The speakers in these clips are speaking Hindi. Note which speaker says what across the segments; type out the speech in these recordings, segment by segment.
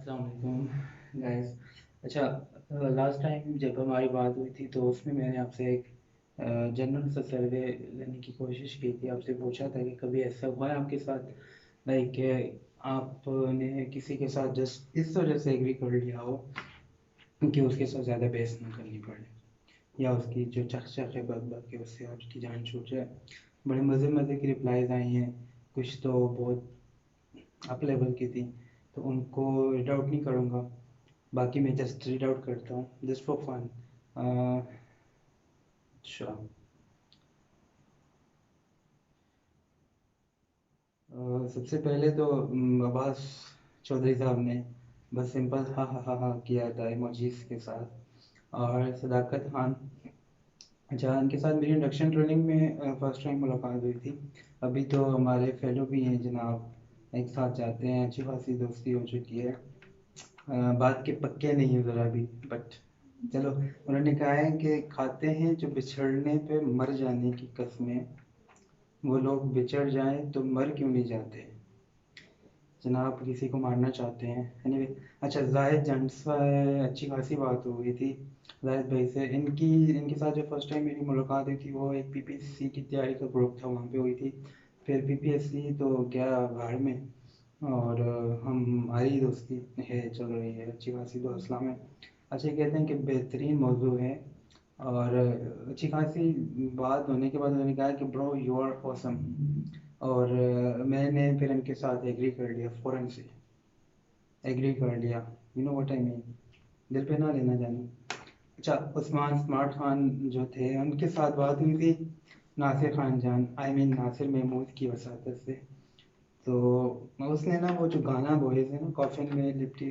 Speaker 1: अस्सलाम वालेकुम गाइस। अच्छा, लास्ट टाइम जब हमारी बात हुई थी तो उसमें मैंने आपसे एक जनरल सा सर्वे लेने की कोशिश की थी। आपसे पूछा था कि कभी ऐसा हुआ है आपके साथ, लाइक आपने किसी के साथ जस्ट इस वजह से एग्री कर लिया हो कि उसके साथ ज़्यादा बहस ना करनी पड़े, या उसकी जो चक है बक बक के उससे आपकी जान छूट जाए। बड़े मज़े मज़े की रिप्लाईज आई हैं, कुछ तो बहुत अप लेवल की थी, तो उनको रीड आउट नहीं करूँगा। बाकी मैं जस्ट रीड आउट करता हूँ जस्ट फॉर फन। अच्छा, सबसे पहले तो अब्बास चौधरी साहब ने बस सिंपल हा हा हा हा किया था इमोजीज के साथ। और सदाकत खान, अच्छा इनके साथ मेरी इंडक्शन ट्रेनिंग में फ़र्स्ट टाइम मुलाकात हुई थी। अभी तो हमारे फेलो भी हैं जनाब, एक साथ जाते हैं, अच्छी खासी दोस्ती हो चुकी है। बात के पक्के नहीं है ज़रा भी, बट चलो, उन्होंने कहा है कि खाते हैं जो बिछड़ने पे मर जाने की कस्में, वो लोग बिछड़ जाएं तो मर क्यों नहीं जाते। जनाब किसी को मारना चाहते हैं। एनीवे, अच्छा जाहिद जंडसा है, अच्छी खासी बात हो गई थी जाहिद भाई से। इनके साथ जो फर्स्ट टाइम मेरी मुलाकात हुई थी वो एक पीपीएससी की तैयारी का ग्रुप था, वहाँ पे हुई थी। फिर पीपीएससी तो गया भाड़ में, और हम हमारी दोस्ती है, चल रही है अच्छी खासी दोस्त में। अच्छा, ये कहते हैं कि बेहतरीन मौजू है, और अच्छी खासी बात होने के बाद उन्होंने कहा कि ब्रो यू आर ऑसम। और मैंने फिर इनके साथ एग्री कर लिया, फ़ौरन से एग्री कर लिया। You know what I mean, दिल पे ना लेना जानी। अच्छा, उस्मान स्मार्ट खान जो थे उनके साथ बात हुई थी, नासिर खान जान, आई मीन नासिर महमूद की वसातत से। तो उसने ना वो जो गाना बोए थे ना, कॉफिन में लिपटी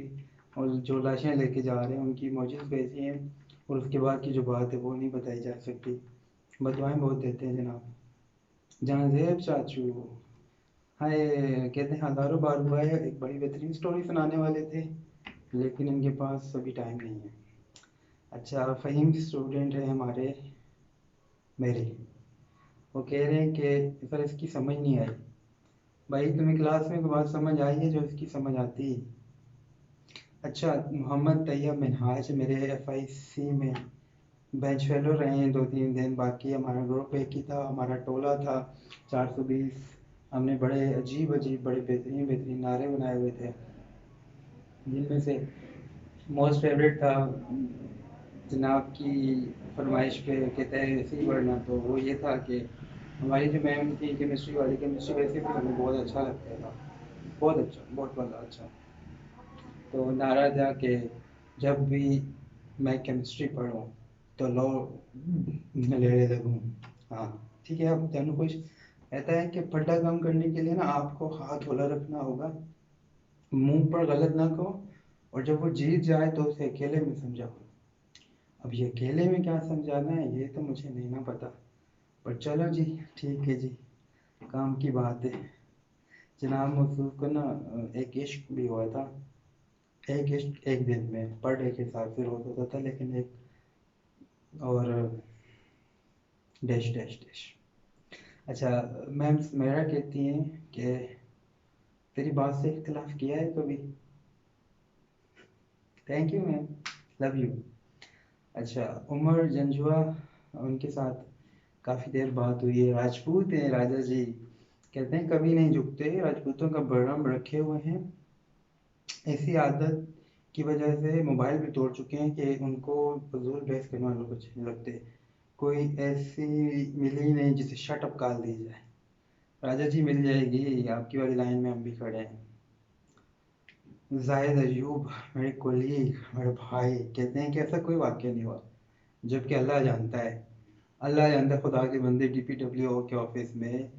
Speaker 1: और जो लाशें लेके जा रहे हैं उनकी मौजूद भेजी हैं, और उसके बाद की जो बात है वो नहीं बताई जा सकती। बदवाएं बहुत देते हैं जनाब। जहाँ जेब चाचू, हाय, कहते हैं हज़ारों बार हुआ है, एक बड़ी बेहतरीन स्टोरी सुनाने वाले थे, लेकिन इनके पास अभी टाइम नहीं है। अच्छा, फ़हीम स्टूडेंट है हमारे, मेरे, वो कह रहे हैं कि सर इसकी समझ नहीं आई। भाई तुम्हें क्लास में कोई बात समझ आई है जो इसकी समझ आती? अच्छा, मोहम्मद तैयब मिनहाज मेरे एफआईसी में बेंच फेलो रहे हैं 2-3 दिन। बाकी हमारा ग्रुप एक ही था, हमारा टोला था 420। हमने बड़े अजीब अजीब बड़े बेहतरीन बेहतरीन नारे बनाए हुए थे, जिनमें से मोस्ट फेवरेट था जनाब की फरमाइश पे के तहत सी बढ़ना। तो वो ये था कि हमारी जो मैम थी केमिस्ट्री वाली, केमिस्ट्री वैसे भी हमें बहुत अच्छा लगता था, बहुत अच्छा, बहुत ज़्यादा अच्छा। तो नारा था कि जब भी मैं केमिस्ट्री पढ़ूँ तो लो ले लगूँ। हाँ ठीक है, अब तेनू कुछ कहता है कि फटा काम करने के लिए ना आपको हाथ होला रखना होगा, मुंह पर गलत ना कहो, और जब वो जीत जाए तो उसे अकेले में समझाओ। अब ये अकेले में क्या समझाना है ये तो मुझे नहीं ना पता, पर चलो जी, ठीक है जी, काम की बात है। जनाब मौसूफ को ना एक इश्क भी हुआ था। एक इश्क एक दिन में पर डे के हिसाब से रोज होता था, लेकिन एक और डैश डैश डैश। अच्छा, मैम मेरा कहती हैं कि तेरी बात से इख्तिलाफ किया है कभी? Thank you ma'am, love you. अच्छा, उमर जंजुआ, उनके साथ काफ़ी देर बात हुई है, राजपूत हैं राजा जी। कहते हैं कभी नहीं झुकते, राजपूतों का बरम रखे हुए हैं। ऐसी आदत की वजह से मोबाइल भी तोड़ चुके हैं कि उनको फजूल बहस करने वालों को अच्छे नहीं लगते। कोई ऐसी मिली ही नहीं जिसे शट अप कॉल दी जाए। राजा जी मिल जाएगी, आपकी वाली लाइन में हम भी खड़े हैं। जाहिद अयूब, मेरे कोलीग, मेरे भाई, कहते हैं कि ऐसा कोई वाक्य नहीं हुआ, जबकि अल्लाह जानता है, अल्लाह जानता है, खुदा के बंदे डीपीडब्ल्यू के ऑफिस में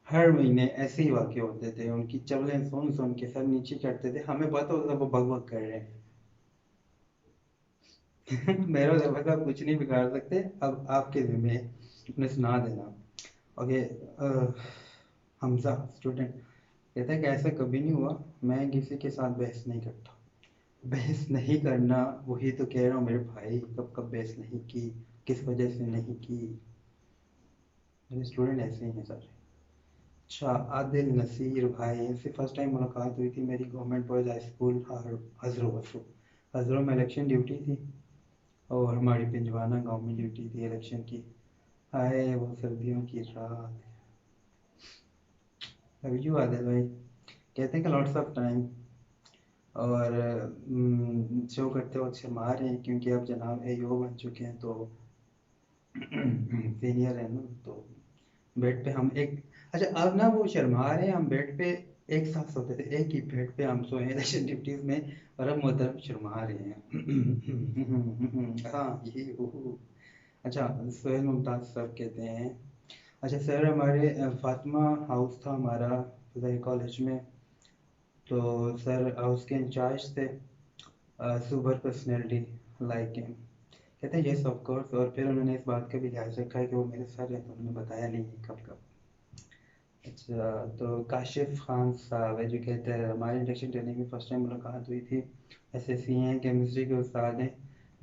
Speaker 1: हर महीने ऐसे ही वाक़ये होते थे। उनकी चवलें सुन सुन के सर नीचे चढ़ते थे, हमें पता होता था वो बक बक कर रहे हैं। मेरा दरवाज़ा आप कुछ नहीं बिगाड़ सकते, अब आपके ज़िम्मे है, उन्हें सुना देना। ओके, हमजा स्टूडेंट कहता है कि ऐसा कभी नहीं हुआ, मैं किसी के साथ बहस नहीं करता। बहस नहीं करना, वही तो कह रहा हूँ मेरे भाई, कब कब बहस नहीं की, किस वजह से नहीं की। मेरे स्टूडेंट ऐसे ही हैं सर। अच्छा, आदिल नसीर भाई, इनसे फर्स्ट टाइम मुलाकात हुई थी मेरी गवर्नमेंट बॉयज़ हाई स्कूल हजरो हजरो हजरो में इलेक्शन ड्यूटी थी। और हमारी पिंजवाना गांव में ड्यूटी थी इलेक्शन की। हाय वो सर्दियों की रात। लव यू आदिल भाई। कहते हैं कि लॉट्स ऑफ टाइम। और शो करते वक्त शर्मा रहे हैं क्योंकि अब जनाब एओ बन चुके हैं, तो सीनियर है ना, तो बेड पे हम एक। अच्छा, अब ना वो शर्मा रहे हैं, हम बेड पे एक साथ सोते थे, एक ही बेड पे हम सोए इलेक्शन ड्यूटीज में। और अब मोहतरम शर्मा रहे हैं। हाँ यही अच्छा, सोहेल मुमताज साहब कहते हैं। अच्छा सर, हमारे फातिमा हाउस था हमारा फजाई कॉलेज में। तो सर हाउस के इंचार्ज थे, सुपर पर्सनैलिटी लाइक हिम। कहते हैं यस ऑफ कोर्स। और फिर उन्होंने इस बात का भी ध्यान रखा है कि वो मेरे सर हैं, तो उन्होंने बताया नहीं है कब कब। अच्छा, तो काशिफ खान साहब एजुकेटर, हमारी इंडक्शन ट्रेनिंग में फर्स्ट टाइम मुलाकात हुई थी। एसएससी हैं, केमिस्ट्री के उस्ताद हैं।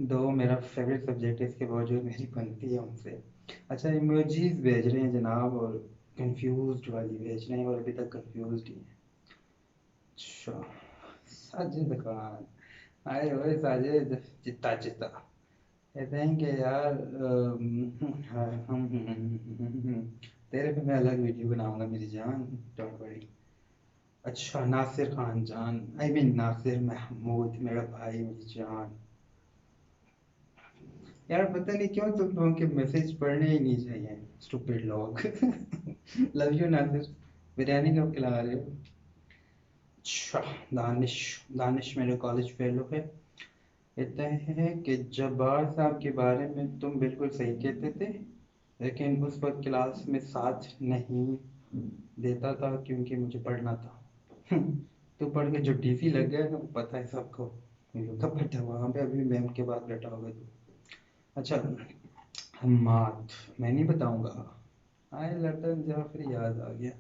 Speaker 1: दो मेरा फेवरेट सब्जेक्ट है, इसके बावजूद मेरी बनती है उनसे। अच्छा, इमोजीज भेज रहे हैं जनाब, और कंफ्यूज्ड वाली भेज रहे हैं, और अभी तक कंफ्यूज्ड ही हैं। अच्छा, साजिद खान। आए ओए साजिद, चित्ता चित्ता। कहते हैं कि यार तेरे पे मैं अलग वीडियो बनाऊंगा मेरी जान, डोंट वरी। अच्छा, नासिर खान जान, आई मीन नासिर महमूद, मेरा भाई मेरी जान। यार पता नहीं क्यों तुम लोगों के मैसेज पढ़ने ही नहीं चाहिए, स्टूपिड लोग। Love you Nasir. बिरयानी कब खिला रहे हो? अच्छा, दानिश। दानिश मेरे कॉलेज फेलो है। कहते हैं कि जब्बार साहब के बारे में तुम बिल्कुल सही कहते थे, लेकिन उस वक्त क्लास में साथ नहीं देता था क्योंकि मुझे पढ़ना था। तो पढ़ के जो टीसी लग गया ना, पता है सबको। कब बैठा वहाँ पे, अभी मैम के बाद बैठा होगा तू। अच्छा, हम्माद, मैं नहीं बताऊंगा। आए लटन जाफरी याद आ गया।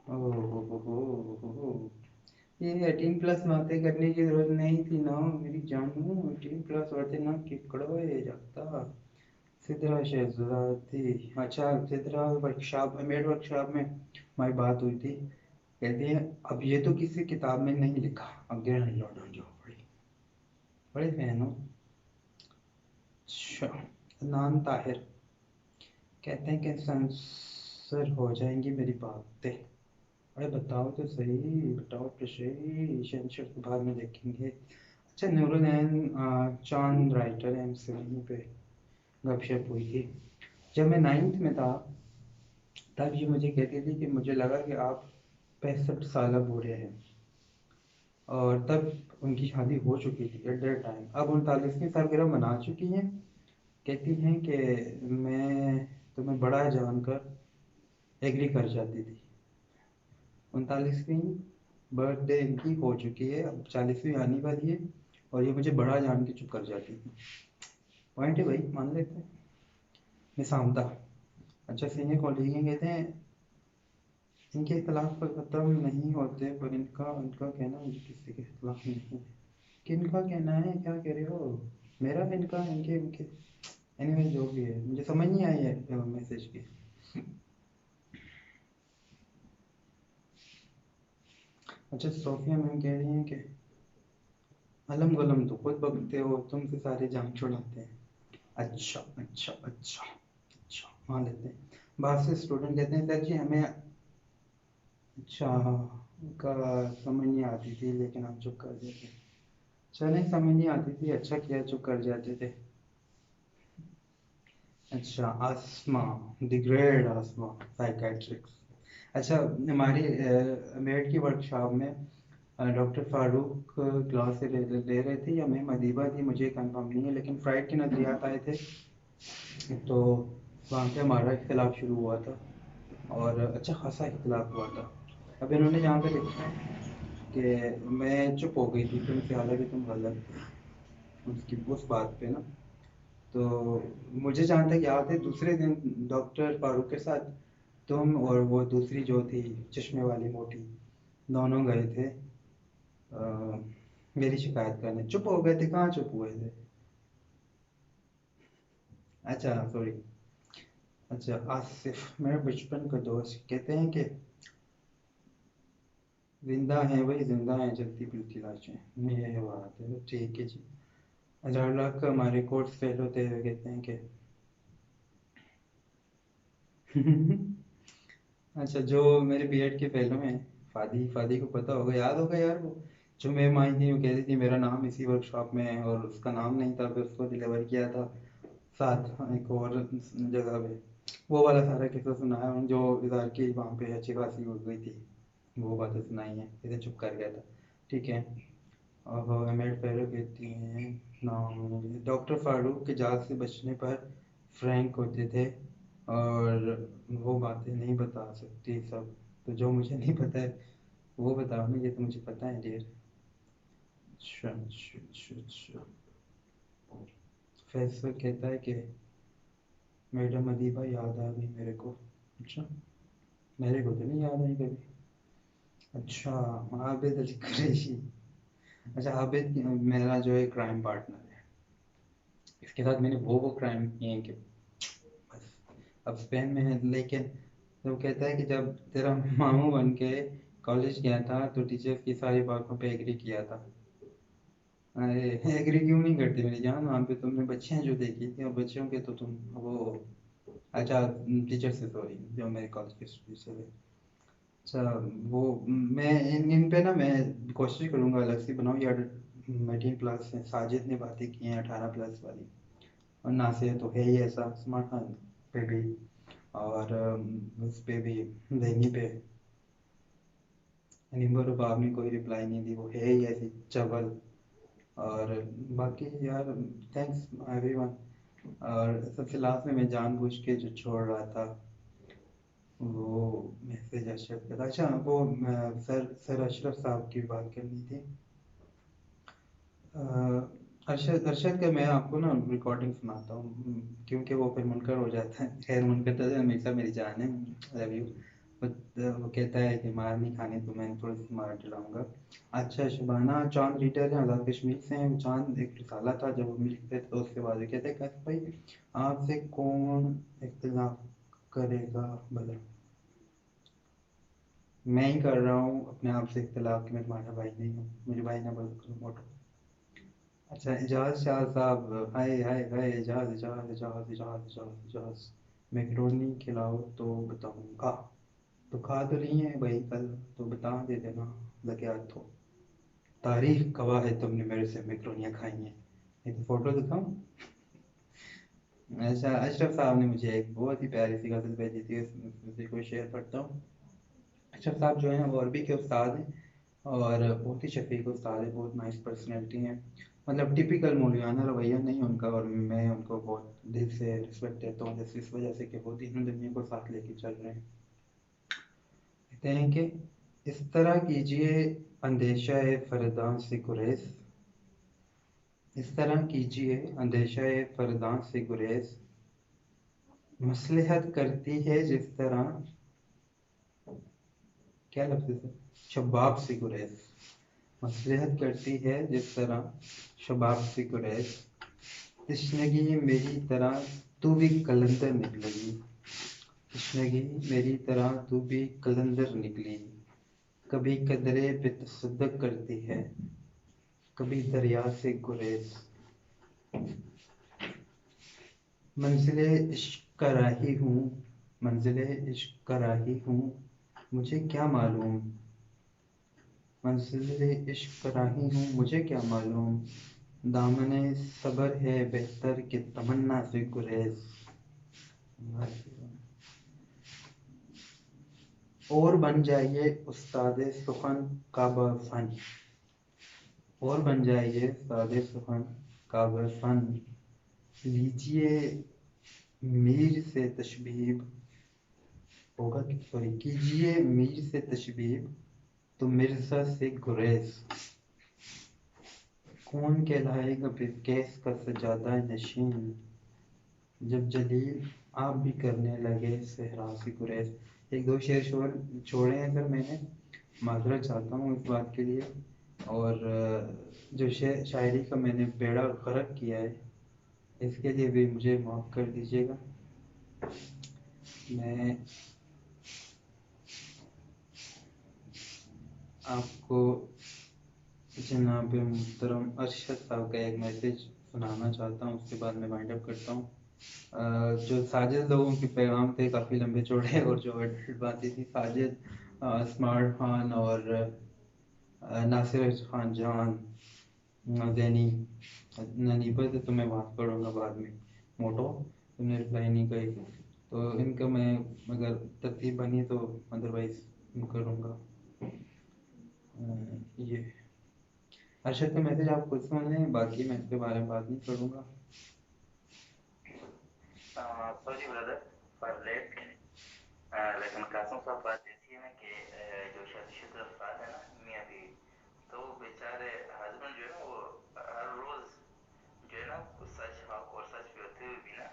Speaker 1: ओह, ये 18+ बातें करने की जरूरत नहीं थी ना मेरी जानू। 18+ बातें ना किकड़ो ये जाता। सिद्रा शहजादी। अच्छा, सिद्रा वर्कशॉप, मेड वर्कशॉप में हमारी बात हुई थी। कहती है अब ये तो किसी किताब में नहीं लिखा। अगेन लॉर्ड ऑफ जोफरी, बड़े फैन हो। अच्छा, नान ताहिर। कहते हैं कि सेंसर हो जाएंगी मेरी बातें। अरे बताओ तो सही, बताओ तो सही, सेंसर के बाद में देखेंगे। अच्छा, नूरुलैन चांद राइटर है, हमसे वहीं पे गपशप हुई थी। जब मैं 9th में था, तब ये मुझे कहती थी कि मुझे लगा कि आप 65 साल बूढ़े हैं। और तब उनकी शादी हो चुकी थी एट दैट टाइम, अब 39वीं सालगिरह मना चुकी हैं। कहती हैं कि मैं तुम्हें बड़ा जानकर एग्री कर जाती थी। 39वीं बर्थडे इनकी हो चुकी है, अब 40वीं आने वाली है, और ये मुझे बड़ा जान के चुप कर जाती थी। पॉइंट है भाई, मान लेते हैं। निसामदा। अच्छा, सीनियर कॉलेज कहते हैं इनके इख्तलाफ पर ख़त्म नहीं होते, पर इनका इनका कहना मुझे किसी के खिलाफ नहीं है। किनका कहना है, क्या कह रहे हो? मेरा, इनका, इनके, इनके। एनीवे जो भी है, मुझे समझ नहीं आई है मैसेज की। अच्छा, सोफिया मैम कह रही हैं कि अलम गलम तो खुद बकते हो, तुमसे सारे जान छुड़ाते हैं। अच्छा अच्छा अच्छा। अच्छा, मान लेते हैं। बाहर से स्टूडेंट कहते हैं सर जी हमें। अच्छा, उनका समझ नहीं आती थी लेकिन हम चुप कर देते। चलें, समझ नहीं आती थी, अच्छा किया चुप कर जाते थे। अच्छा, आसमा, द ग्रेट आसमा, साइकेट्रिक्स। अच्छा, हमारी मेड की वर्कशॉप में डॉक्टर फारूक क्लास ले रहे थे, या मैम अदीबा थी, मुझे कंफर्म नहीं है, लेकिन फ्राइड के नज़रियात आए थे। तो वहाँ पे हमारा इख्तिलाफ शुरू हुआ था, और अच्छा खासा इख्तिलाफ हुआ था। अब इन्होंने जहाँ पे लिखा है कि मैं चुप हो गई थी तुमसे, हालांकि तुम गलत थे उसकी उस बात पे ना। तो मुझे जहाँ तक याद है, दूसरे दिन डॉक्टर फारूक के साथ तुम और वो दूसरी जो थी चश्मे वाली मोटी, दोनों गए थे मेरी शिकायत करने। चुप हो गए थे, कहाँ चुप हुए थे? अच्छा सॉरी। अच्छा, आसिफ मेरे बचपन का दोस्त कहते हैं कि जिंदा हैं वही जिंदा हैं, जलती बिलती लाशें। ये है बात है, ठीक है जी। 1000 लाख का हमारे कोर्स फेल होते हुए कहते हैं कि अच्छा, जो मेरे बीएड के फेलो हैं, फादी फादी को पता होगा, याद होगा यार वो, जो मैम आई थी, वो कह रही थी मेरा नाम इसी वर्कशॉप में है और उसका नाम नहीं था, फिर उसको डिलीवर किया था साथ एक और जगह पे। वो वाला सारा किस्सा सुनाया उन्होंने, जो इधर की वहाँ पे अच्छी खासी हो गई थी, वो बातें सुनाई हैं, इसे चुप कर गया था। ठीक है। अब एमएड फेलो कहती हैं नाम डॉक्टर फारूक के जाल से बचने पर फ्रैंक होते थे, और वो बातें नहीं बता सकती सब, तो जो मुझे नहीं पता है वो बताओ ना, ये तो मुझे पता है डियर। अच्छा अच्छा अच्छा अच्छा। फैसल कहता है कि मैडम अदीबा याद आ गई मेरे को। अच्छा, मेरे को तो नहीं याद आई कभी। अच्छा, आबिद अली कुरैशी। अच्छा, आबिद मेरा जो है क्राइम पार्टनर है, इसके साथ मैंने वो क्राइम किए हैं कि बस, अब स्पेन में है। लेकिन तो कहता है कि जब तेरा मामू बन के कॉलेज गया था तो टीचर्स की सारी बातों पे एग्री किया था। अरे, एग्री क्यों नहीं करते मेरी जान, वहाँ पे तुमने बच्चियां जो देखी थी, और बच्चियों के तो तुम वो, अच्छा, टीचर से सॉरी, जो मेरे कॉलेज के टीचर है। अच्छा, वो मैं इन पे ना मैं कोशिश करूंगा अलग से बनाऊँ यार। 18 प्लस है, साजिद ने बातें की हैं 18 प्लस वाली, और नासिर तो है ही ऐसा स्मार्टफोन पे भी, और उस पे भी, देनी पे निम्बर रुबाब ने कोई रिप्लाई नहीं दी, वो है ही ऐसी चबल। और बाकी यार, थैंक्स एवरीवन। और सबसे लास्ट में मैं जानबूझ के जो छोड़ रहा था वो मैसेज अशरफ का था। अच्छा, वो सर सर अशरफ साहब की बात करनी थी। अ, अरशद अरशद का मैं आपको ना रिकॉर्डिंग सुनाता हूँ, क्योंकि वो फिर मुनकर हो जाता है। खैर, मुनकर तो हमेशा मेरी जान है, लव यू। वो कहता है कि मार नहीं खानी तो मैं थोड़ी सी मार दिलाऊंगा। अच्छा, शबाना चांद रीडर हैं, आज़ाद कश्मीर से हैं। वो चांद एक रिसाला था, जब वो लिखते थे तो उसके बाद वो कहते हैं कैसे भाई, आपसे कौन इख्तिलाफ करेगा भला, मैं ही कर रहा हूँ अपने आप से इख्तिलाफ, कि मैं तुम्हारा भाई नहीं हूँ, मुझे भाई ना बोलो करो मोटो। अच्छा, एजाज शाह साहब, हाय हाय हाय, एजाज एजाज एजाज एजाज एजाज एजाज, मैकरोनी खिलाओ तो बताऊंगा। तो खा तो नहीं है भाई कल, तो बता दे देना लगे हाथ तो। तारीख गवाह है तुमने मेरे से मैकरोनियाँ खाई हैं, नहीं तो फोटो दिखाऊं। अच्छा, अशरफ साहब ने मुझे एक बहुत ही प्यारी सी गज़ल भेजी थी, उसी को शेयर करता हूँ। अशरफ साहब जो हैं वो अरबी के उस्ताद हैं, और बहुत ही शफीक उस्ताद है, बहुत नाइस पर्सनैलिटी हैं। मतलब टिपिकल मौलवियाना रवैया नहीं उनका, और मैं उनको बहुत दिल से रिस्पेक्ट देता हूँ, जैसे इस वजह से कि वो दीन दुनिया को साथ लेके चल रहे हैं। कहते हैं कि इस तरह कीजिए अंदेशा फरदां से गुरेज, इस तरह कीजिए अंदेशा फरदां से गुरेज, मसलहत करती है जिस तरह, क्या लफ्ज़ है सर, शबाब से गुरेज, मसलहत करती है जिस तरह शबाब से गुरेज, तशनगी मेरी तरह तू भी कलंदर निकलेगी, तशनगी मेरी तरह तू भी कलंदर निकली, कभी कदरे पे तसद्दुक करती है, कभी दरिया से गुरेज, मंजिले इश्क का राही हूँ, मंजिले इश्क का राही हूँ, मुझे क्या मालूम, मंजिले इश्क का राही हूँ, मुझे क्या मालूम, दामने सबर है बेहतर के तमन्ना से गुरेज। और बन जाइए उस्ताद सुखन का फन, और बन जाइए उस्ताद सुखन का फन, लीजिए मीर से तशबीब, होगा कि सॉरी, कीजिए मीर से तशबीब तो मिर्जा से गुरेज, कौन कहलाएगा बिलकिस का सजादा नशीन, जब जलील आप भी करने लगे सहरा से गुरेज। एक दो शेर छोड़े हैं सर मैंने, माजरत चाहता हूँ इस बात के लिए। और जो शायरी का मैंने बेड़ा गर्क किया है, इसके लिए भी मुझे माफ़ कर दीजिएगा। मैं आपको जनाब मोहतरम अरशद साहब का एक मैसेज सुनाना चाहता हूँ, उसके बाद मैं वाइंड अप करता हूँ। जो साजिद लोगों के पैगाम थे काफ़ी लंबे चौड़े, और जो एडिट बातें थी साजिद, स्मार्ट खान और नासिर खान जान, जैनी, ननीबा से तो मैं बात करूँगा बाद में। मोटो, तुमने रिप्लाई नहीं करी, तो इनका मैं अगर तरतीब बनी तो अदरवाइज करूँगा। ये अरशद का मैसेज आप खुद समझ लें, बाकी मैं इसके बारे में बात नहीं करूँगा।
Speaker 2: सॉरी ब्रदर फॉर लेट, लेकिन कसम साहब बात ऐसी है ना कि जो शादीशुदा अफराद है ना मियाँ बीवी, तो वो बेचारे हस्बैंड जो है ना वो हर रोज जो है ना कुछ सच हक और सच पे होते हुए भी ना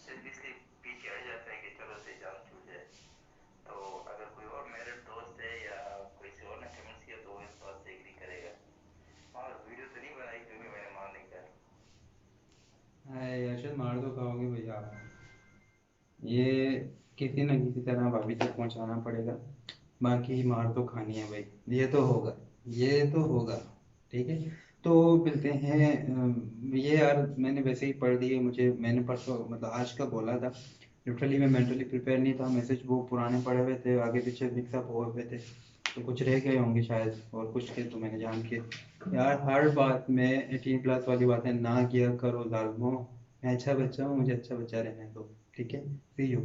Speaker 2: सिर्फ इसलिए पीछे हट जाता है कि चलो से जान छूट जाए। तो अगर कोई और मेरिड दोस्त है या कोई से और ने कमेंट्स किया तो वो इस बात से एग्री करेगा, मगर वीडियो तो नहीं बनाई क्योंकि मैंने मान नहीं कहा।
Speaker 1: हाय अरशद, मार तो खाओगे भैया आप। ये किसी न किसी तरह भाभी तक पहुंचाना पड़ेगा, बाकी मार तो खानी है भाई। ये तो होगा, ये तो होगा। ठीक है, तो मिलते हैं। ये यार मैंने वैसे ही पढ़ दिए, मुझे मैंने परसों मतलब आज का बोला था। लिटरली मैं मेंटली प्रिपेयर नहीं था, मैसेज वो पुराने पड़े हुए थे, आगे पीछे मिक्सअप हुए हुए थे, तो कुछ रह गए होंगे शायद, और कुछ के तो मैंने जान के। यार हर बात में 18+ वाली बातें ना किया करो जालिमो। मैं अच्छा बच्चा हूँ, मुझे अच्छा बच्चा रहने दो। ठीक है, सी यू।